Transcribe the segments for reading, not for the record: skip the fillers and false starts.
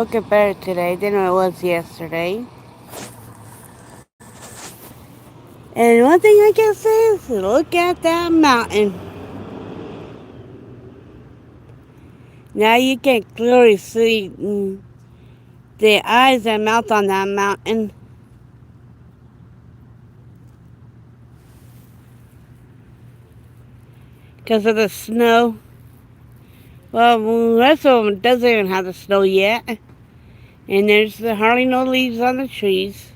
Looking better today than it was yesterday. And one thing I can say is look at that mountain. Now you can clearly see the eyes and mouth on that mountain. Because of the snow. Well, the rest of them doesn't even have the snow yet. And there's hardly no leaves on the trees.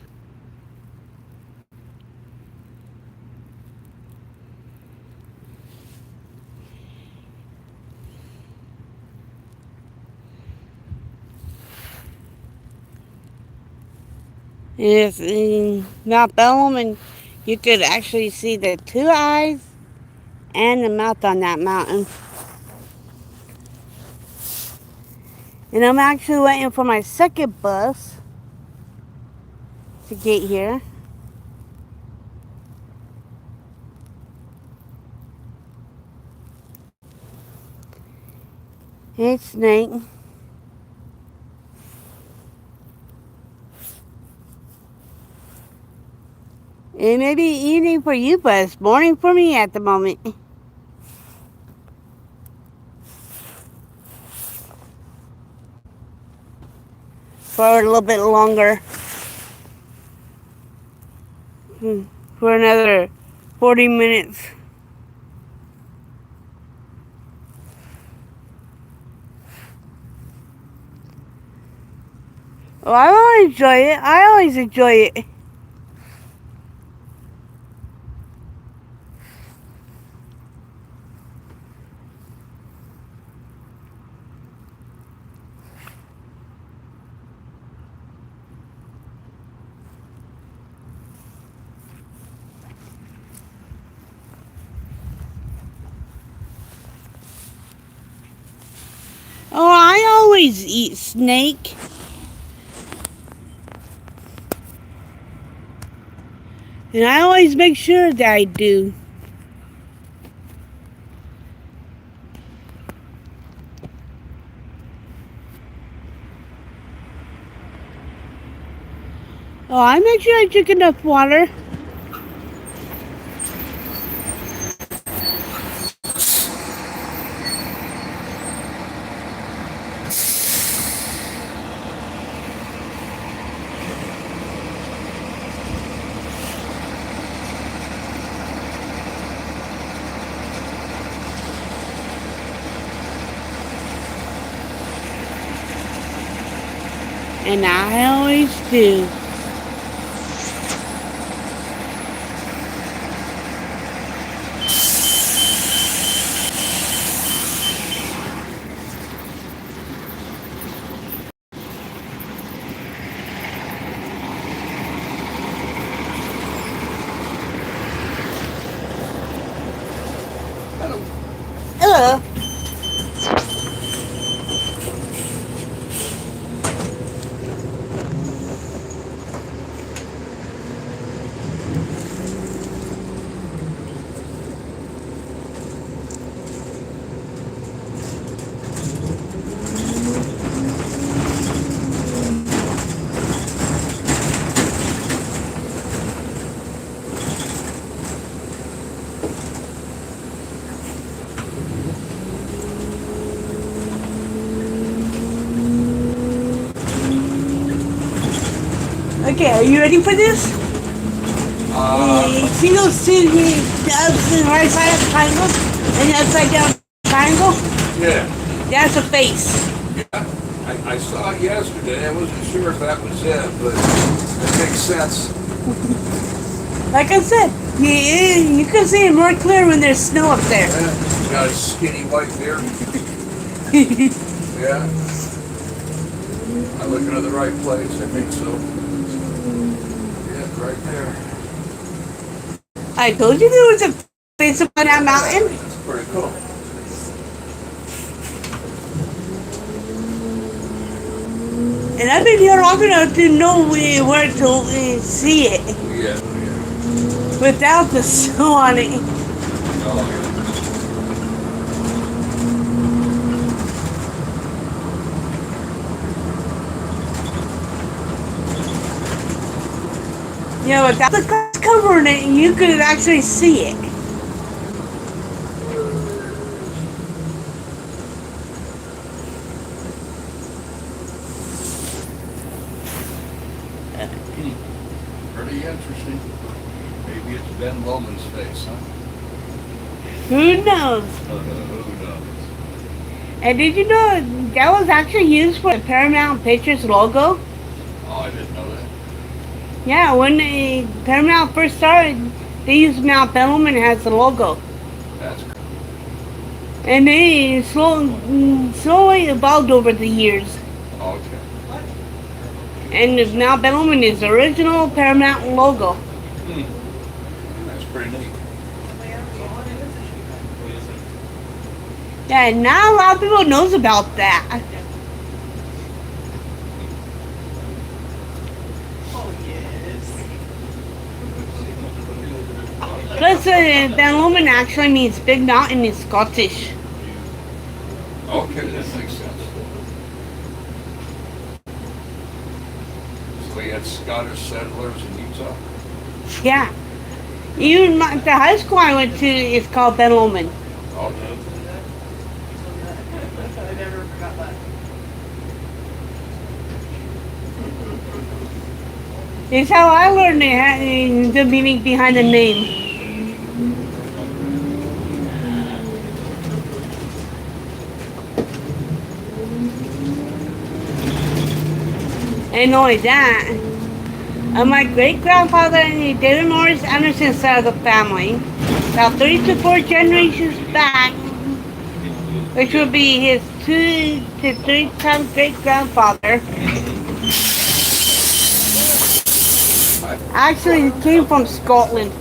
And it's in Mount Bellum, and you could actually see the two eyes and the mouth on that mountain. And I'm actually waiting for my second bus to get here. Hey, Snake. It may be evening for you, but it's morning for me at the moment. For a little bit longer. For another 40 minutes. Oh, I always enjoy it. I always enjoy it. Oh, I always eat snake. And I always make sure that I do. Oh, I make sure I drink enough water. And I always do. Hello. Okay, are you ready for this? See those two doves in the right side of the triangle and the upside down triangle? Yeah. That's a face. Yeah. I saw it yesterday. I wasn't sure if that was it, but it makes sense. Like I said, you can see it more clear when there's snow up there. Yeah. He's got a skinny white beard. Yeah. I'm looking at the right place. I think so. Yeah, right there. I told you there was a face up on that mountain. That's pretty cool. And I've been here long enough to know where to see it. Yeah. Without the snow on it. Oh, yeah. You know, without the glass covering it, you could actually see it. Pretty interesting. Maybe it's Ben Lomond's face, huh? Who knows? Who knows? And did you know that was actually used for the Paramount Pictures logo? Oh, I didn't know that. Yeah, when Paramount first started, they used Mount Bellman as the logo. That's cool. And they slowly evolved over the years. Okay. And Mount Bellman is the original Paramount logo. That's pretty neat. Yeah, and now a lot of people knows about that. Plus, Bellman actually means big mountain in Scottish. Okay, that makes sense. So we had Scottish settlers in Utah? Yeah. Even the high school I went to is called Bellman. Okay. I never forgot that. It's how I learned the meaning behind the name. And not only that, my great-grandfather, David Morris Anderson side of the family, about 3 to 4 generations back, which would be his 2 to 3 times great-grandfather, actually came from Scotland.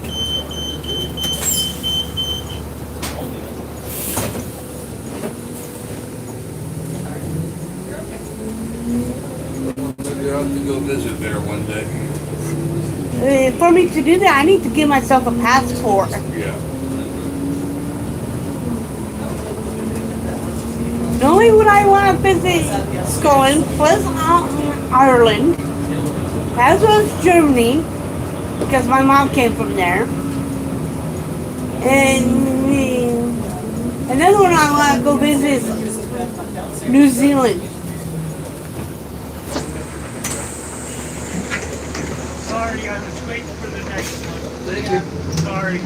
Maybe I have to go visit there one day. For me to do that, I need to give myself a passport. Yeah. Normally when I want to visit Scotland, plus Ireland, as well as Germany, because my mom came from there. And another one I want to go visit is New Zealand. Sorry, I was waiting for the next one. Thank you. Sorry.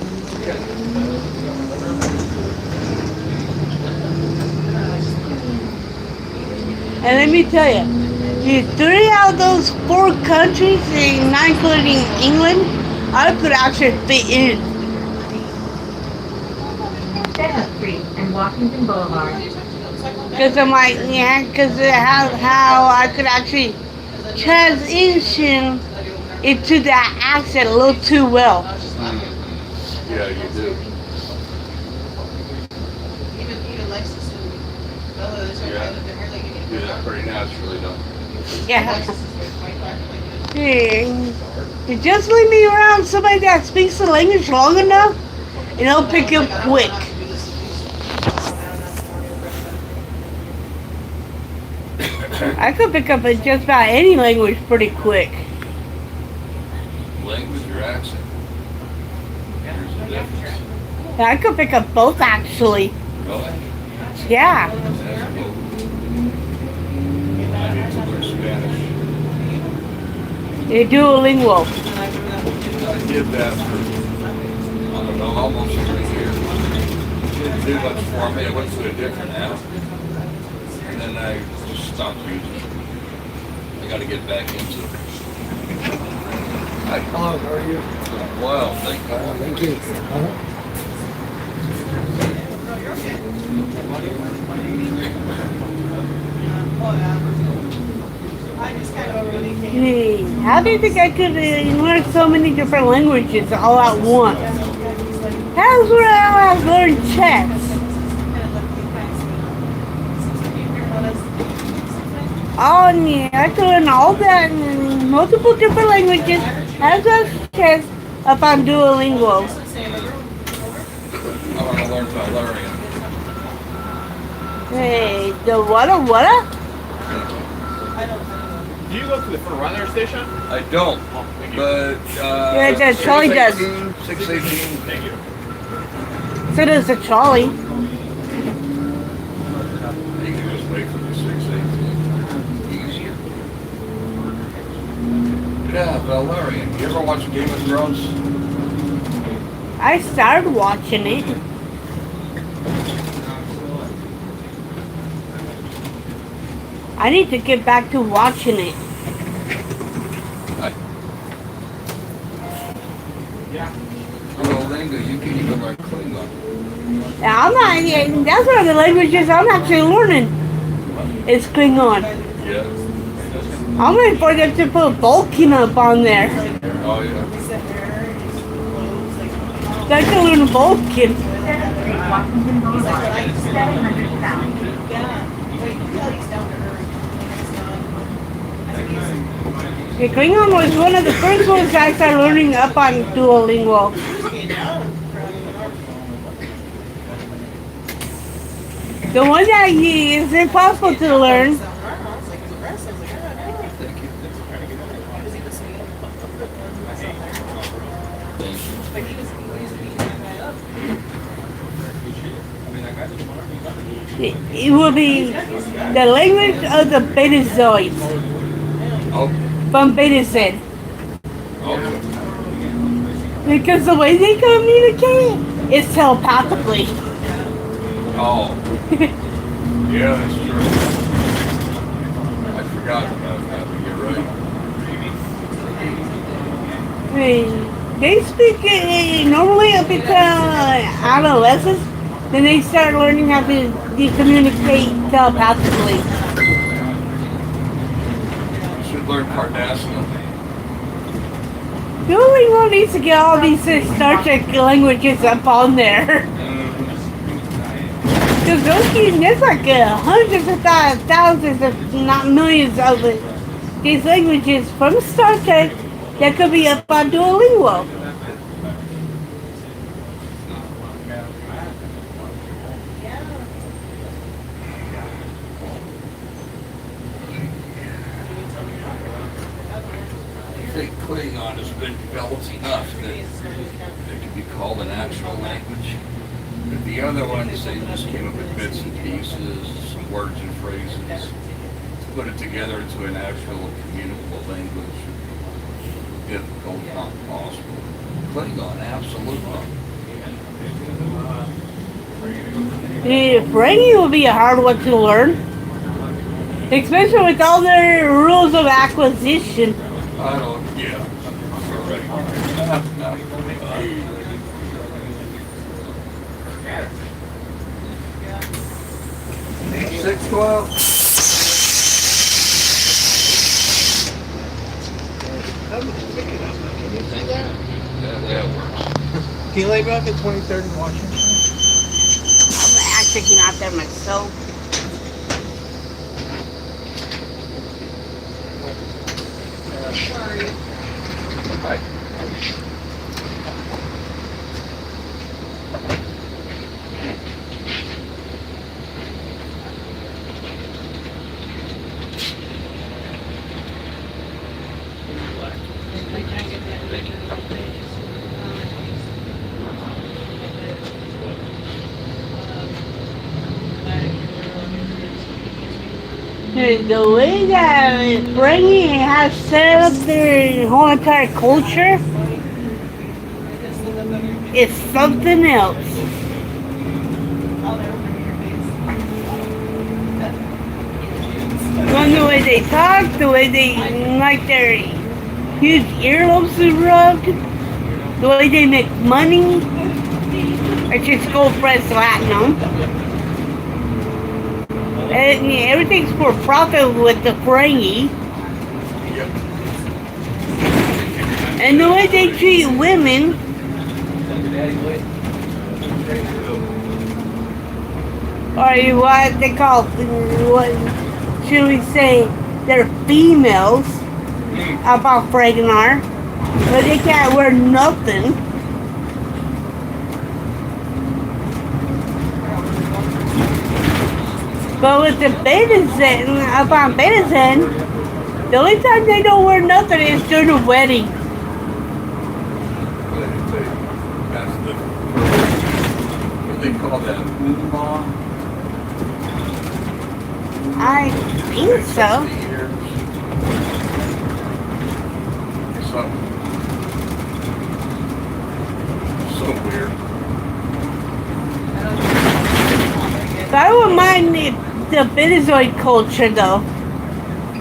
And let me tell you, 3 out of those 4 countries, not including England, I could actually fit in. Chestnut Street and Washington Boulevard. Because I'm like, yeah, because how I could actually transition into that accent a little too well. Yeah, you do. Even Lexus and Bella, Yeah. You do that pretty naturally, don't you? Yeah. You just leave me around somebody that speaks the language long enough, and they'll pick up quick. I could pick up just about any language pretty quick. Language or accent? There's a difference. I could pick up both actually. Really? Yeah. That's cool. I need to learn Spanish. Duolingo. I did that for, I don't know, almost 3 years. Didn't do much for me. I went to a different app. And then I just stopped using it. I got to get back into it. Hi. Hello, how are you? Well, thank you. Thank you. Hey, how do you think I could learn so many different languages all at once? How's where I learned chess? Oh yeah, I could learn all that in multiple different languages as well as chess if I'm Duolingo. I want to learn Valerian. Hey, the what? Do you go to the front runner station? I don't, Thank you. but Yeah, that's Charlie does. 618. Thank you. So does the trolley. You can just wait for the 618. Easier. Yeah, Valerian. You ever watch Game of Thrones? I started watching it. I need to get back to watching it. Duolingo, you can even learn Klingon. I'm not, that's one of the languages I'm actually learning. It's Klingon. Yeah. I'm waiting for them to put Vulcan up on there. Oh, yeah. I can learn Vulcan. 7th Street, Washington Boulevard, 700 South. Yeah. But you can tell he's down to earth. Yeah, Klingon was one of the first ones I started learning up on Duolingo. The one that is impossible to learn. It will be the language of the Betazoids Oh, from Betazoid. okay. Because the way they communicate is telepathically. Oh. Yeah, that's true. I forgot about that, but you're right. I mean, they speak it normally up until adolescence. Then they start learning how to communicate telepathically. You should learn Cardassian. Duolingo needs to get all these Star Trek languages up on there. Because there's like hundreds of thousands, if not millions of these languages from Star Trek that could be up on Duolingo. I think Klingon has been developed enough that it can be called an actual language. But the other ones, they just came up with bits and pieces, some words and phrases, to put it together into an actual communicable language. Difficult, not possible. Klingon, absolutely. Frankie will be a hard one to learn. Especially with all their rules of acquisition. I don't, yeah. Right. 612. That works. Can you lay back at 23rd in Washington? I'm actually out there myself. Right. The way that Frankie has set up their whole entire culture is something else. From the way they talk, the way they like their huge earlobes are rubbed, the way they make money. I just go press platinum. And everything's for profit with the Frankie. And the way they treat women. Or what they call, what should we say, they're females about Fragonar. But they can't wear nothing. But with the Beta Zen, up on Beta Zen, The only time they don't wear nothing is during a wedding. What did they say? That's the, what do they call that? Moonlaw? I think so. 60 years. Something. So weird. So I wouldn't mind the Venezuelan culture though.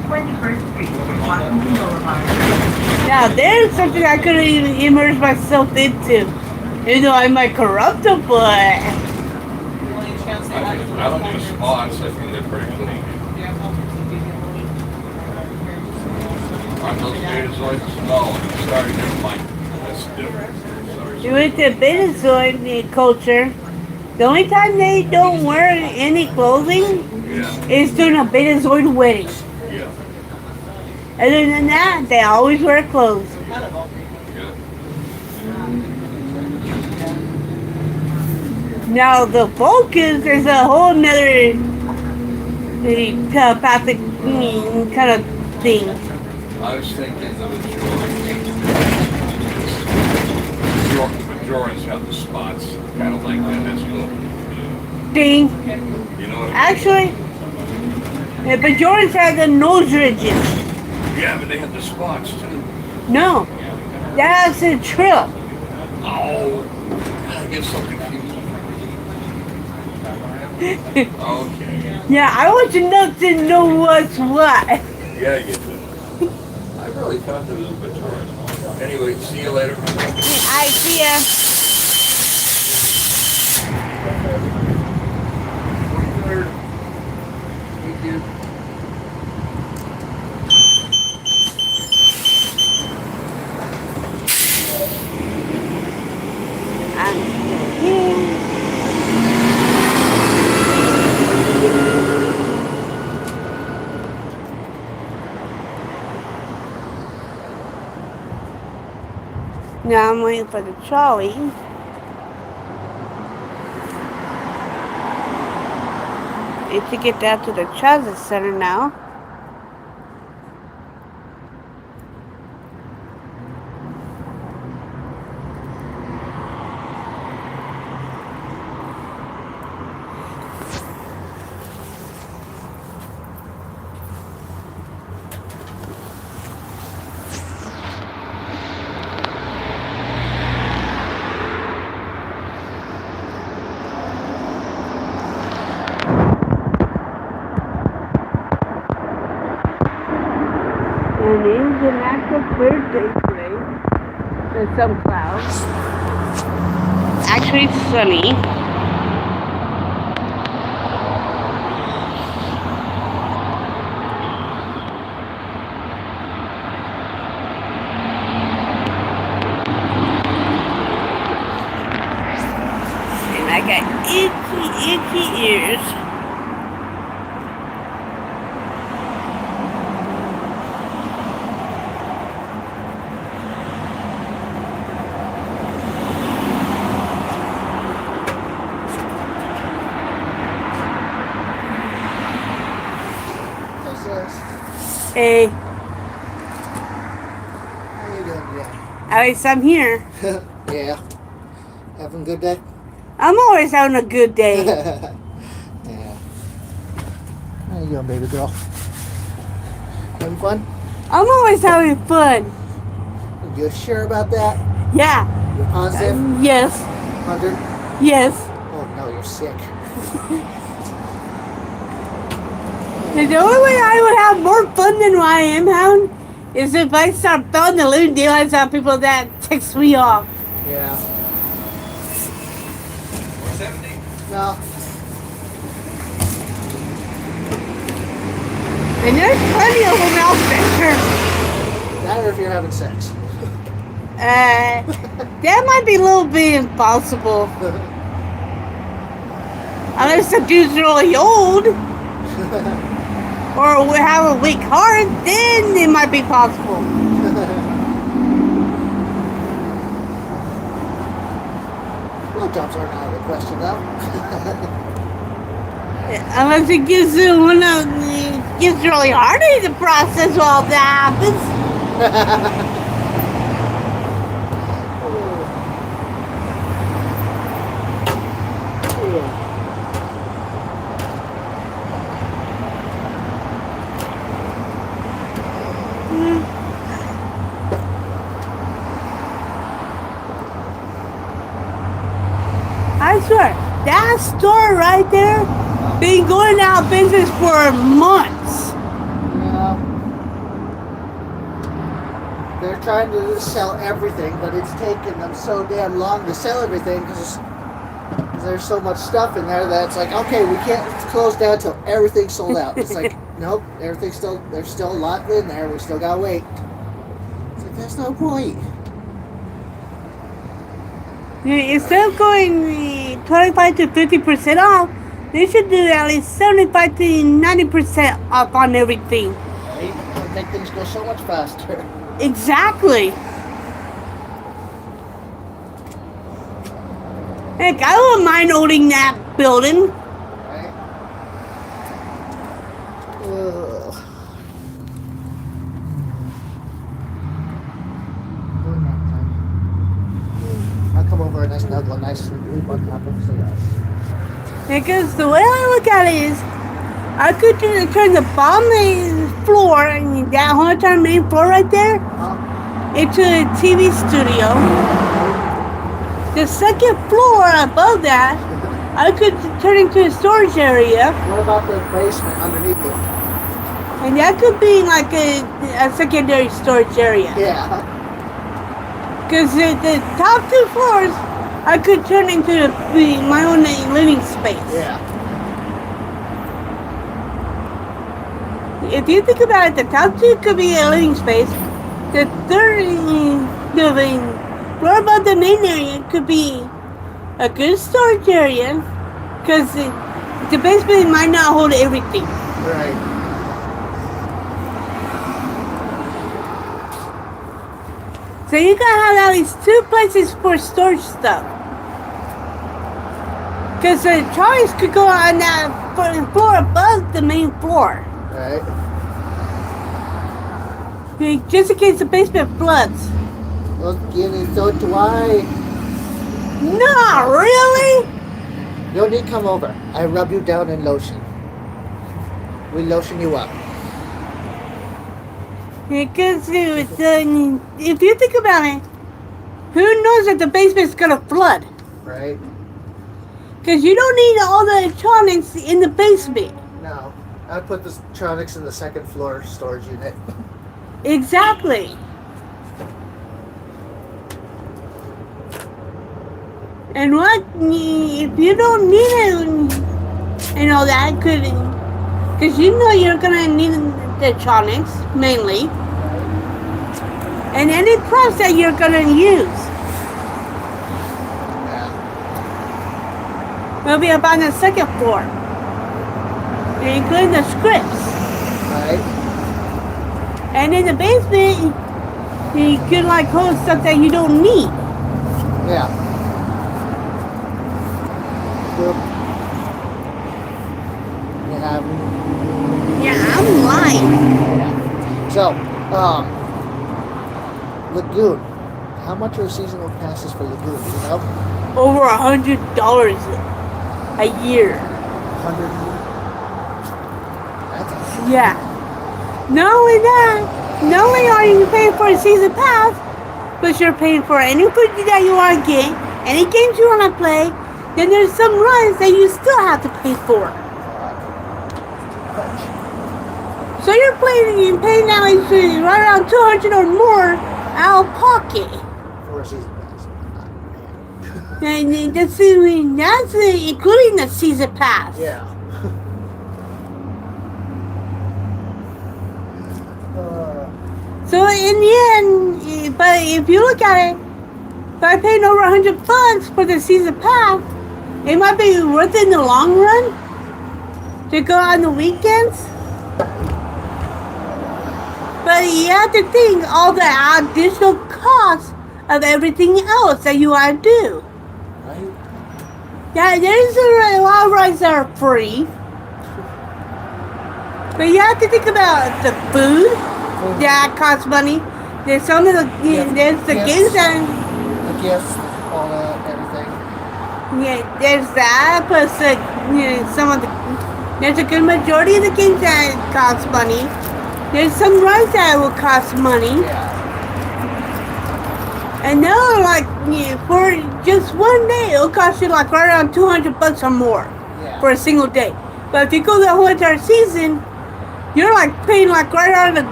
21st Street, Washington Boulevard. Now there's something I could even immerse myself into. Even though I might corrupt them, but I don't do spots. I think they're pretty cool. On those Venezuelans, no, sorry, never mind. That's different. Sorry. with the Venezuelan culture, the only time they don't wear any clothing Yeah, is during a Venezuelan wedding. yeah, Other than that, they always wear clothes. yeah. Now the Balkans is a whole nother telepathic kind of thing. I was thinking of the Jorans have the spots, kind of like that. That's cool. Thing. You know what I Actually, the Bajorans have the nose ridges. mean? Yeah, but they have the spots too. No, that's a trip. Oh, I get so confused. Okay. Yeah, I want to know what's what. Yeah, I get that. I really thought there was a Bajoran. Anyway, see you later. I see ya. Thank you. I'm here. Now I'm waiting for the trolley. Need to get down to the transit center now. And it is an actual birthday today. There's some clouds. Actually, it's sunny. And I got itchy ears. Hey, How you doing today? at least I'm here. Yeah. Having a good day? I'm always having a good day. Yeah. How you doing, baby girl? Having fun? I'm always having fun. You sure about that? Yeah. You're positive? Yes. 100? Yes. Oh no, you're sick. And the only way I would have more fun than I am having is if I start throwing the living daylights out people that text me off. Yeah. What's happening? No. And there's plenty of them out there. That or if you're having sex. That might be a little bit impossible. Unless the dude's really old. Or we have a weak heart, then it might be possible. Blowjobs aren't out of the question, though. Unless it gives you one of the It's really hard to process all that happens. I swear, that store right there been going out of business for months. Yeah. They're trying to sell everything, but it's taken them so damn long to sell everything because there's so much stuff in there that it's like, okay, we can't close down till everything's sold out. It's like, nope, everything's still, there's still a lot in there. We still gotta wait. It's like, that's no point. Instead of going 25 to 50% off, they should do at least 75 to 90% off on everything. Right? It would make things go so much faster. Exactly. Heck, I wouldn't mind owning that building. Right? Ugh. Good nap time. I'll come over and snuggle a nice rebutton up and cigars. Because the way I look at it is, I could turn the bottom floor, and that whole entire main floor right there, into a TV studio. The second floor above that, I could turn into a storage area, What about the basement underneath it? and that could be like a secondary storage area. Yeah. Because the top two floors, I could turn into my own living space. Yeah. If you think about it, the top two could be a living space. The third building, floor above the main area, could be a good storage area. Because the basement might not hold everything. Right. So you gotta have at least two places for storage stuff. Because the trolleys could go on that floor above the main floor. Right. Just in case the basement floods. Well, so why? Not really. You don't need to come over. I rub you down in lotion. We lotion you up. Because if you think about it, who knows that the basement's gonna flood? Right? Because you don't need all the electronics in the basement. No. I'd put the electronics in the second floor storage unit. Exactly. And what if you don't need it? You know that could, because you know you're gonna need the electronics mainly, and any props that you're gonna use Yeah. will be up on the second floor, including the scripts. Right? And in the basement, you could like hold stuff that you don't need. Yeah. Well, you have. Yeah, I'm lying. Yeah. So, Lagoon. How much are seasonal passes for Lagoon? Do you know? Over $100 a year. 100. That's a Yeah. Not only that, not only are you paying for a season pass, but you're paying for any food that you want to get, any games you want to play. Then there's some runs that you still have to pay for. So you're paying now right around $200 or more out of pocket. for a season pass. And that's including the season pass. Yeah. So in the end, but if you look at it, by paying over $100 for the season pass, it might be worth it in the long run to go on the weekends. But you have to think all the additional costs of everything else that you want to do. Right? Yeah, there's a lot of rides that are free. But you have to think about the food that costs money. There's some of the there's the games that The gifts, all that, everything. there's that plus some of the there's a good majority of the games that cost money. There's some rides that will cost money. Yeah. And now, like, for just one day, it'll cost you like right around $200 or more for a single day. But if you go the whole entire season, you're like paying like right around $1,000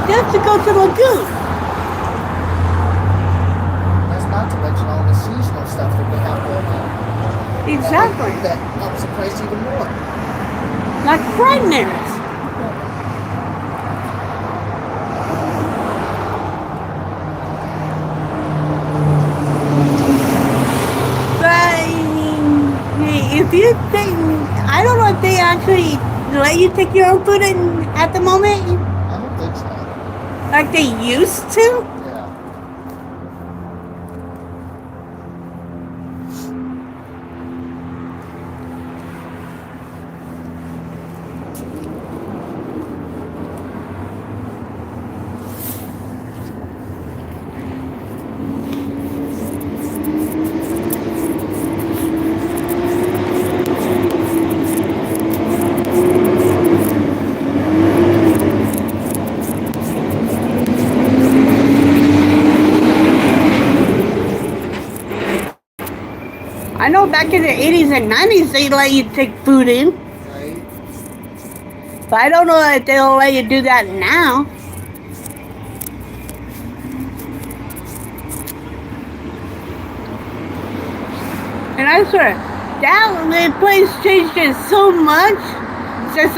just to go to Lagoon. That's not to mention all the seasonal stuff that we have going on. Exactly. That ups the price even more. Like Frighteners. If you think, I don't know if they actually let you take your own food in at the moment, I don't think so. like they used to. Yeah. I know back in the 80s and 90s they let you take food in, Right? but I don't know if they'll let you do that now. And I swear, that place changed it so much since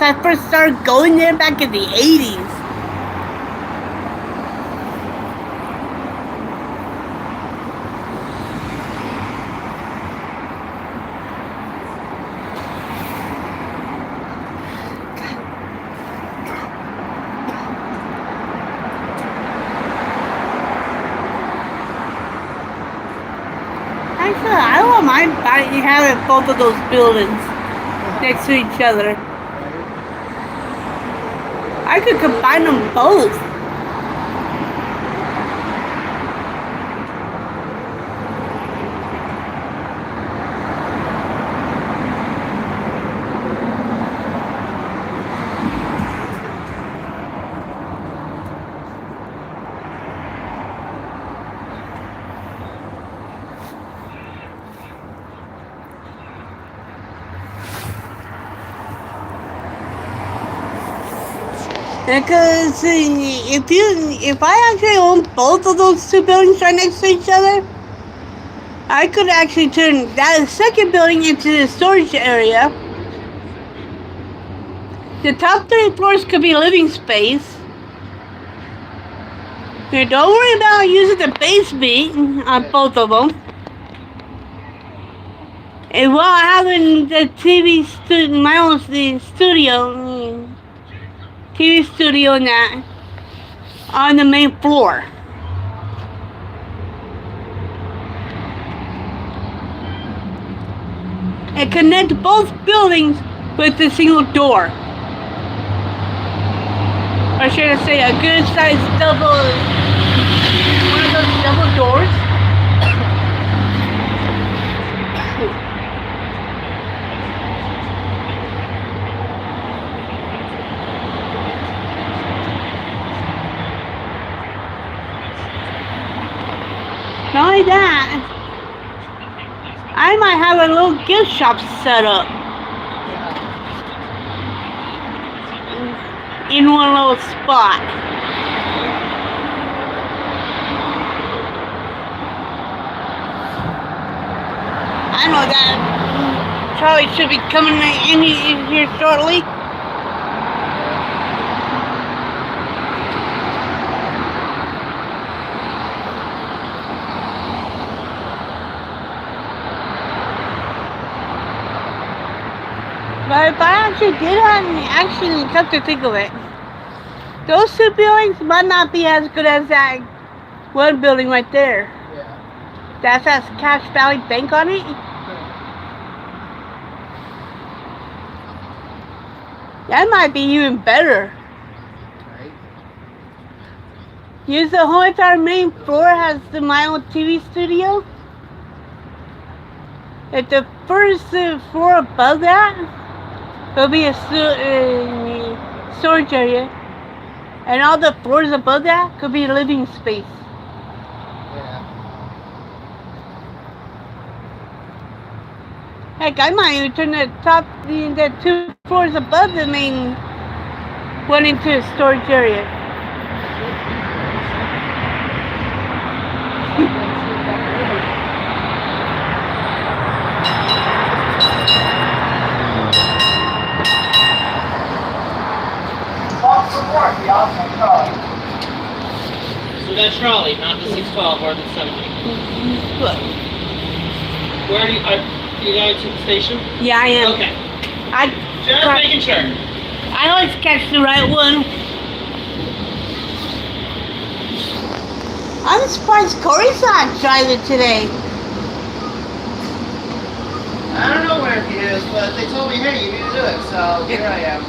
I first started going there back in the 80s. Actually, I don't mind having both of those buildings next to each other. I could combine them both. Because if I actually own both of those two buildings right next to each other, I could actually turn that second building into the storage area. The top 3 floors could be living space. Don't worry about using the basement on both of them. And while having the my own studio. TV studio and that on the main floor. And connect both buildings with a single door. Or should I say a good sized one of those double doors. Not only that, I might have a little gift shop set up in one little spot. I know that Charlie should be coming in here shortly. But if I actually did actually come to think of it, those 2 buildings might not be as good as that one building right there. Yeah. That has Cash Valley Bank on it. That might be even better. Right? Use the whole entire main floor has my own TV studio. At the first floor above that, there'll be a storage area. And all the floors above that could be living space. Yeah. Heck, I might even turn the 2 floors above the main one into a storage area. So that trolley, not the 612 or the 70. Look. Where are you going to the station? Yeah, I am. Okay. Just I making sure. always catch the right one. I'm surprised Corey's not driving today. I don't know where he is, but they told me, hey, you need to do it, so here I am.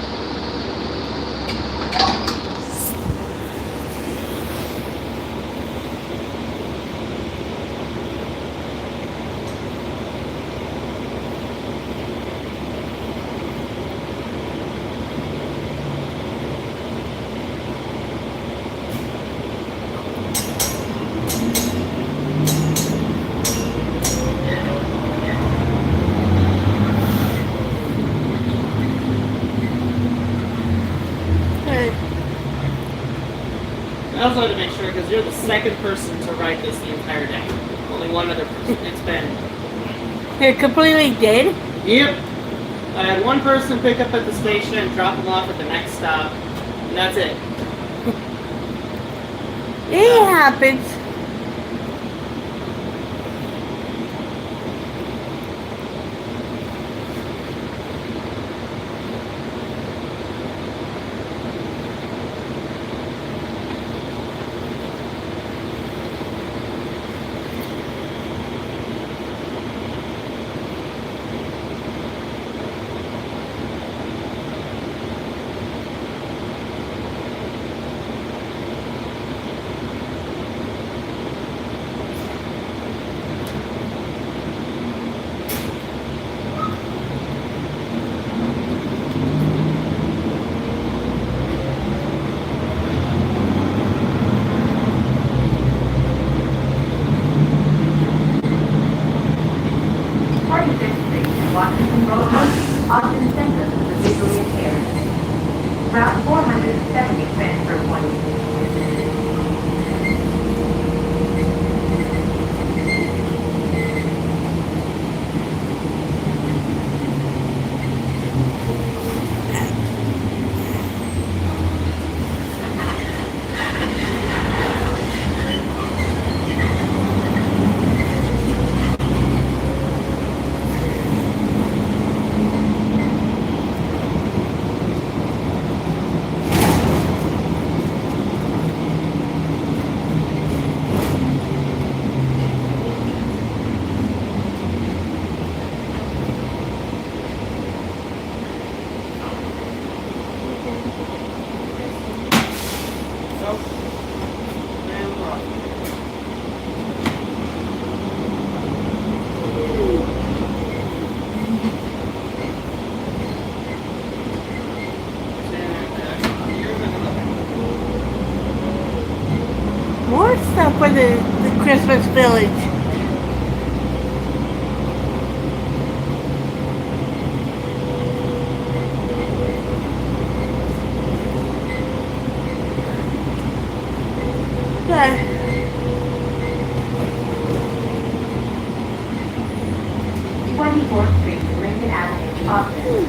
I also had to make sure because you're the second person to write this the entire day. Only one other person. It's been. You're completely dead? Yep. I had one person pick up at the station and drop them off at the next stop, and that's it. It happens. Departing this station, Washington Road, Austin Center for the visually impaired. Route 470 transfer point. More stuff for the Christmas village. Yeah. 24th Street, Lincoln Avenue, Austin.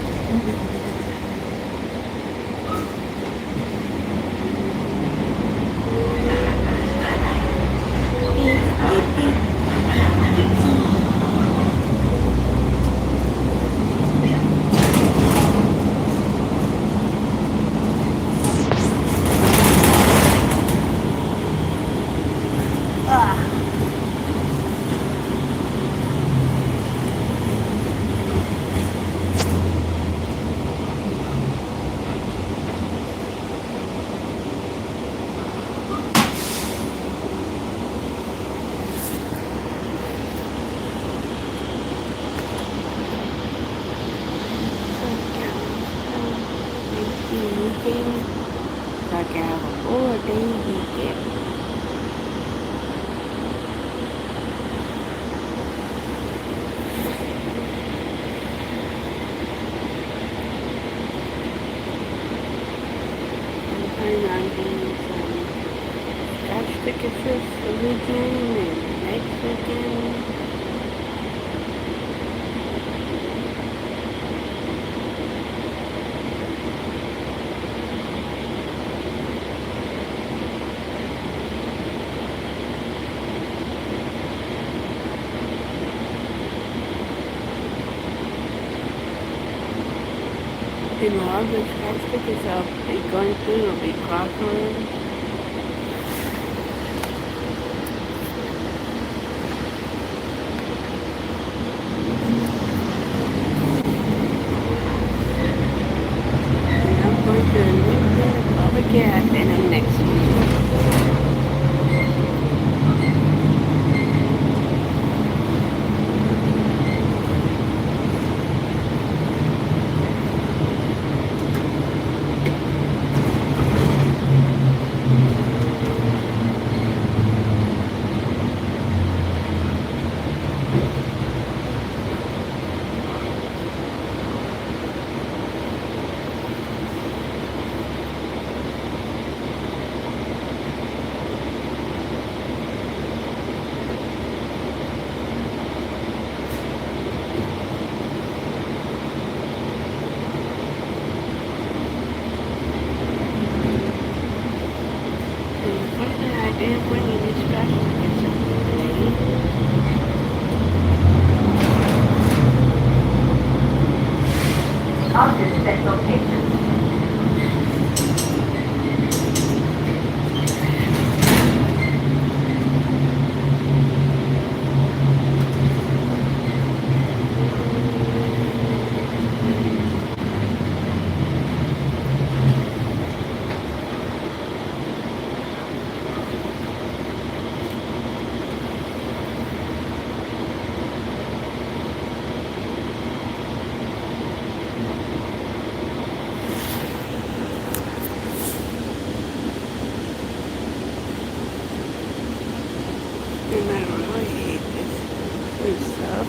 weekend. So I can have a 4-day weekend. I'm planning on getting some scratch tickets this weekend and next weekend. And all the scratch tickets I'll be going through will be crossroads. And I'm going to a new bit of public gas in them next week. I didn't bring any scratch tickets up today. Object set location. And I really hate this food stuff.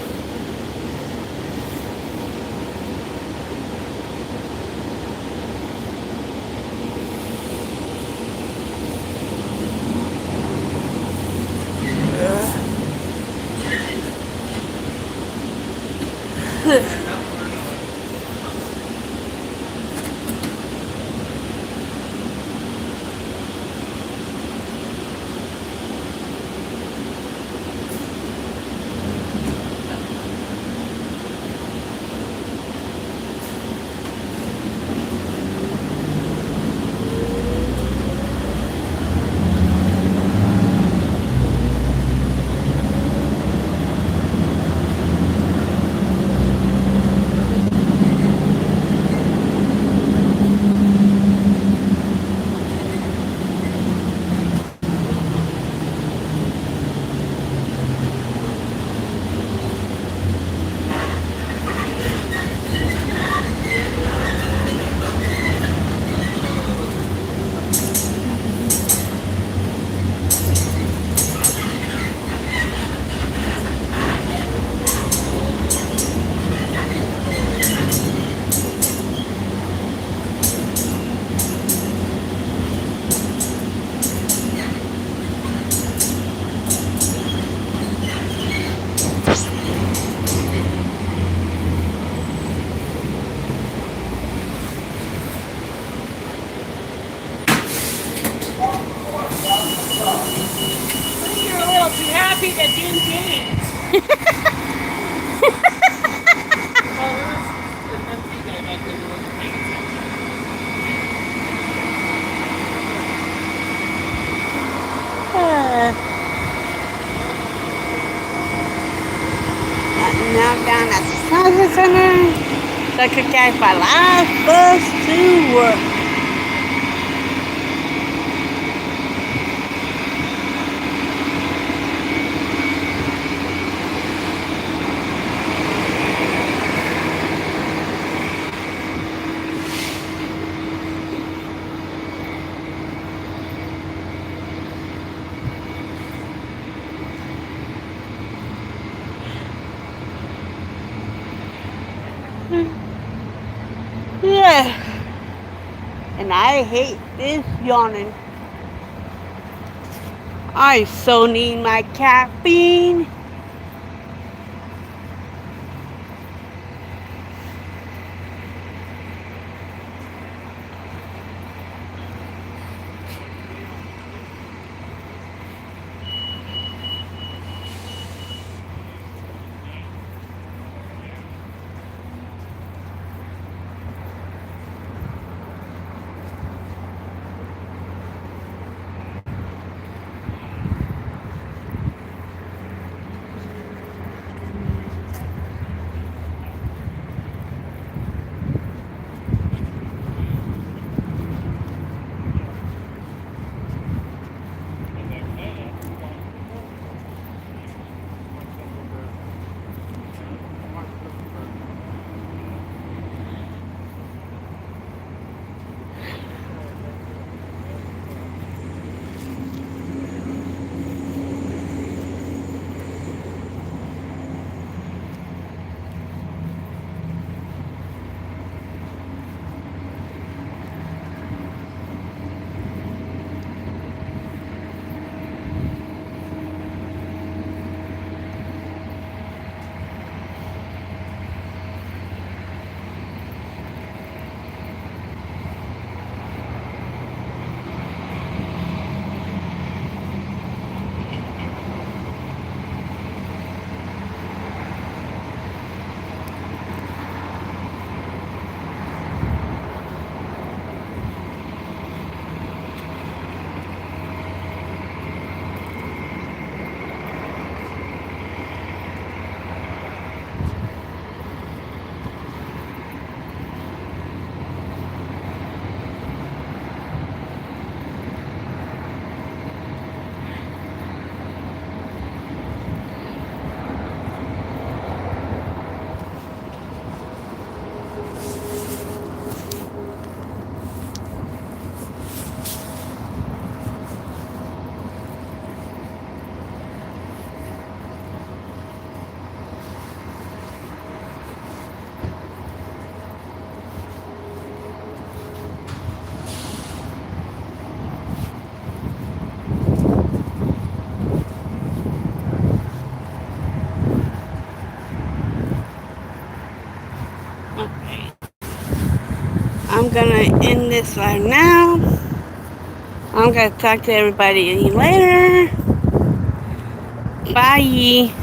You're a little too happy to do things. Now down at the Plaza Center, so I could catch my last bus to work. And I hate this yawning. I so need my caffeine. Okay. I'm gonna end this live now. I'm gonna talk to everybody later. Bye.